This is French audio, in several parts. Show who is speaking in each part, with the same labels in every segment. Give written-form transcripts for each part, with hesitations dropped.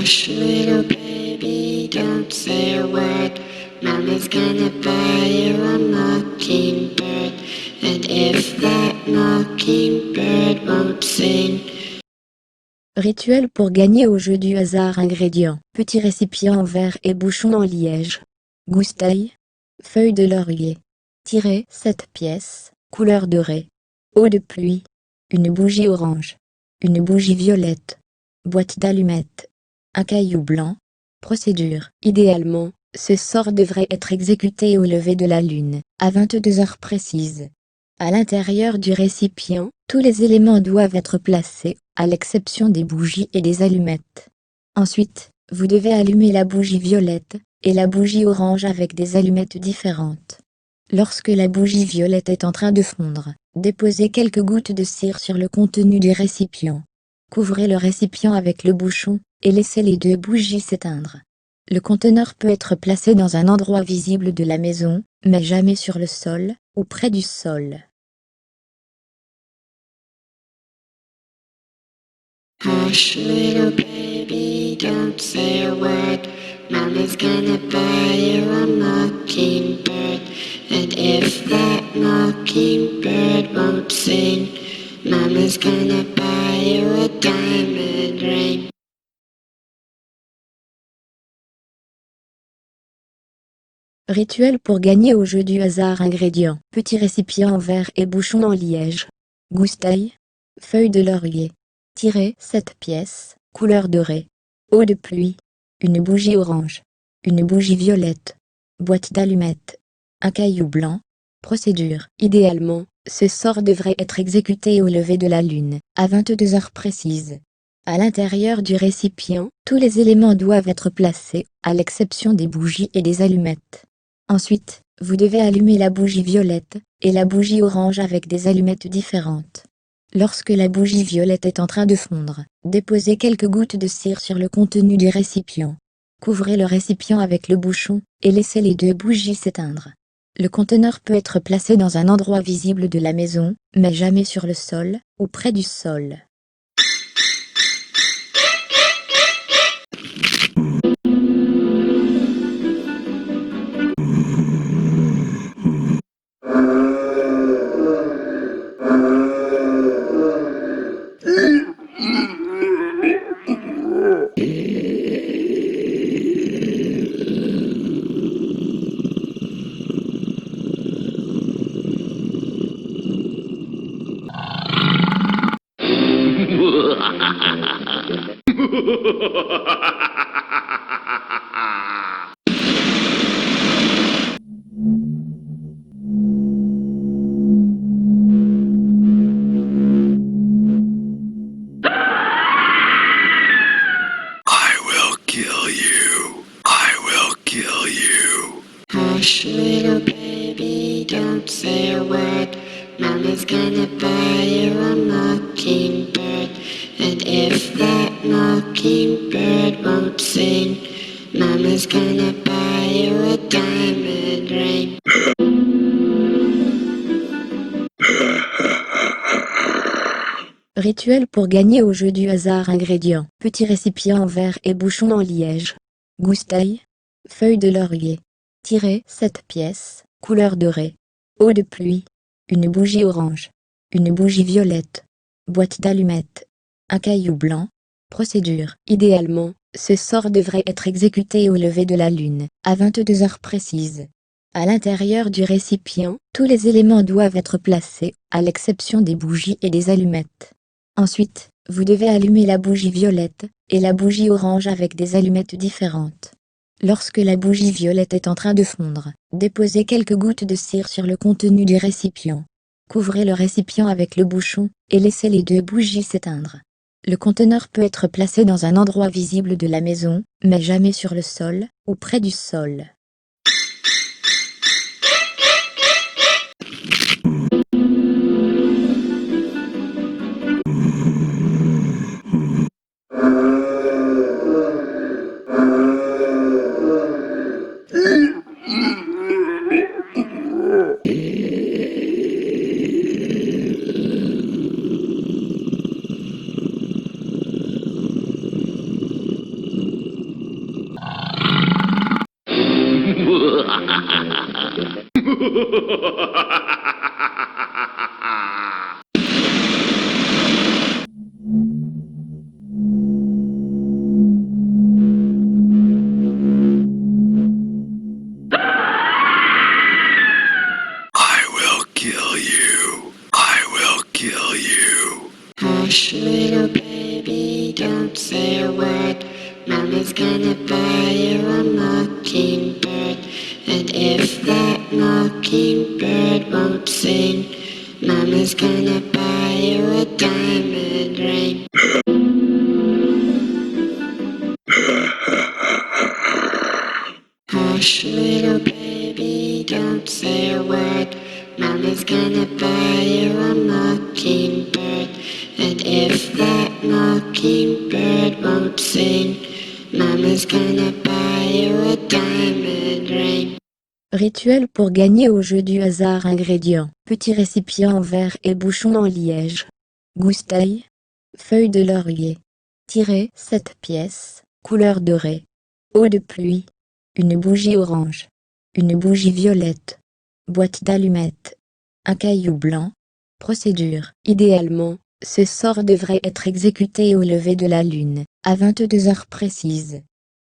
Speaker 1: Hush, little baby, don't say a word. Mama's gonna buy you a mockingbird. And if that mockingbird won't sing.
Speaker 2: Rituel pour gagner au jeu du hasard. Ingrédients: petit récipient en verre et bouchon en liège. Goustaille. Feuilles de laurier. Tiré 7 pièces, couleur dorée. Eau de pluie. Une bougie orange. Une bougie violette. Boîte d'allumettes. Un caillou blanc. Procédure: idéalement, ce sort devrait être exécuté au lever de la lune, à 22 heures précises. À l'intérieur du récipient, tous les éléments doivent être placés, à l'exception des bougies et des allumettes. Ensuite, vous devez allumer la bougie violette et la bougie orange avec des allumettes différentes. Lorsque la bougie violette est en train de fondre, déposez quelques gouttes de cire sur le contenu du récipient. Couvrez le récipient avec le bouchon et laissez les 2 bougies s'éteindre. Le conteneur peut être placé dans un endroit visible de la maison, mais jamais sur le sol ou près du sol.
Speaker 1: Hush, little baby, don't say a word. Mama's gonna buy you a mockingbird. And if that mockingbird won't sing, Mama's gonna buy you a diamond ring.
Speaker 2: Rituel pour gagner au jeu du hasard. Ingrédients: petit récipient en verre et bouchon en liège. Goustaille. Feuilles de laurier. Tiré 7 pièces, couleur dorée. Eau de pluie. Une bougie orange. Une bougie violette. Boîte d'allumettes. Un caillou blanc. Procédure: idéalement, ce sort devrait être exécuté au lever de la lune, à 22 heures précises. À l'intérieur du récipient, tous les éléments doivent être placés, à l'exception des bougies et des allumettes. Ensuite, vous devez allumer la bougie violette et la bougie orange avec des allumettes différentes. Lorsque la bougie violette est en train de fondre, déposez quelques gouttes de cire sur le contenu du récipient. Couvrez le récipient avec le bouchon et laissez les 2 bougies s'éteindre. Le conteneur peut être placé dans un endroit visible de la maison, mais jamais sur le sol ou près du sol.
Speaker 1: Hush, little baby, don't say a word. Mama's gonna buy you a mockingbird. And if that mockingbird won't sing, Mama's gonna buy you a diamond ring.
Speaker 2: Rituel pour gagner au jeu du hasard. Ingrédients: petit récipient en verre et bouchon en liège. Goustaille. Feuilles de laurier. Tiré 7 pièces, couleur dorée. Eau de pluie. Une bougie orange. Une bougie violette. Boîte d'allumettes. Un caillou blanc. Procédure: idéalement, ce sort devrait être exécuté au lever de la lune, à 22 heures précises. À l'intérieur du récipient, tous les éléments doivent être placés, à l'exception des bougies et des allumettes. Ensuite, vous devez allumer la bougie violette et la bougie orange avec des allumettes différentes. Lorsque la bougie violette est en train de fondre, déposez quelques gouttes de cire sur le contenu du récipient. Couvrez le récipient avec le bouchon et laissez les 2 bougies s'éteindre. Le conteneur peut être placé dans un endroit visible de la maison, mais jamais sur le sol ou près du sol.
Speaker 3: I will kill you. I will kill you.
Speaker 1: Hush, little baby, don't say a word. Mama's gonna buy you a mockingbird. And if that mockingbird won't sing, Mama's gonna buy you a diamond ring. Hush, little baby, don't say a word. Mama's gonna buy you a mockingbird. And if that mockingbird won't sing, Mama's gonna buy you a diamond ring.
Speaker 2: Rituel pour gagner au jeu du hasard. Ingrédients: petit récipient en verre et bouchon en liège. Goustaille. Feuilles de laurier. Tirez 7 pièces, couleur dorée. Eau de pluie. Une bougie orange. Une bougie violette. Boîte d'allumettes. Un caillou blanc. Procédure. Idéalement, ce sort devrait être exécuté au lever de la lune, à 22 heures précises.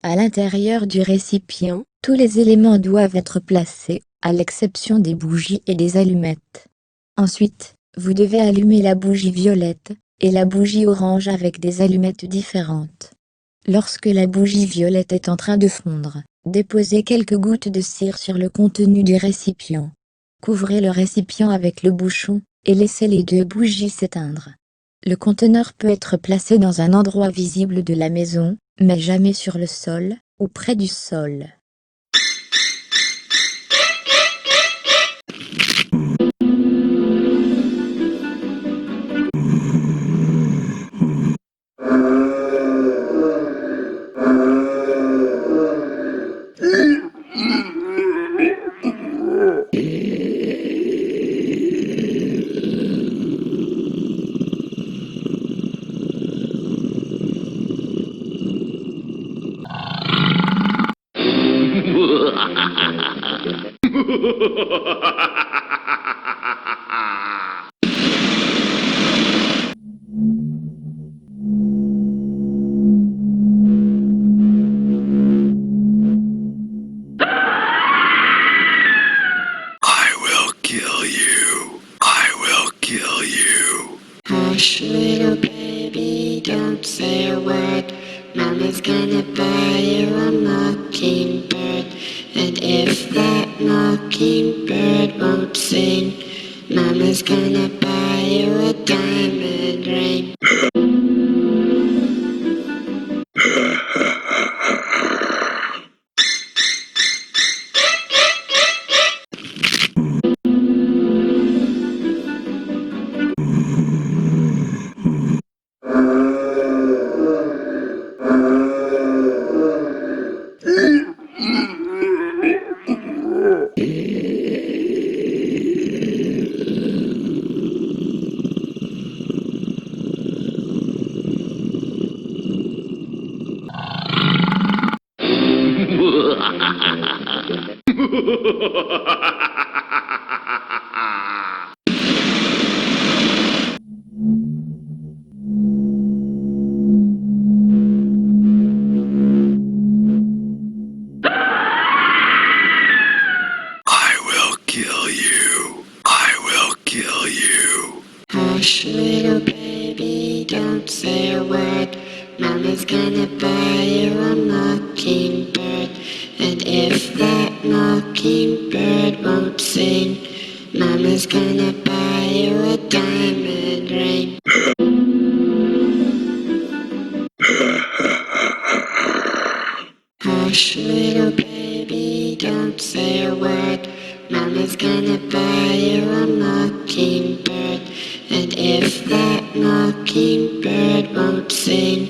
Speaker 2: À l'intérieur du récipient, tous les éléments doivent être placés, à l'exception des bougies et des allumettes. Ensuite, vous devez allumer la bougie violette et la bougie orange avec des allumettes différentes. Lorsque la bougie violette est en train de fondre, déposez quelques gouttes de cire sur le contenu du récipient. Couvrez le récipient avec le bouchon et laissez les 2 bougies s'éteindre. Le conteneur peut être placé dans un endroit visible de la maison, mais jamais sur le sol, ou près du sol.
Speaker 3: I will kill you. I will kill you.
Speaker 1: Hush, little baby, don't say a word. Mama's gonna buy you a mockingbird. And if that mockingbird won't sing, Mama's gonna buy you a diamond ring.
Speaker 3: I will kill you. I will kill you.
Speaker 1: Hush, little baby, don't say a word. Mama's gonna buy you a mockingbird. And if that mockingbird won't sing, Mama's gonna buy you a diamond ring. Hush, little baby, don't say a word. Mama's gonna buy you a mockingbird. And if that mockingbird won't sing,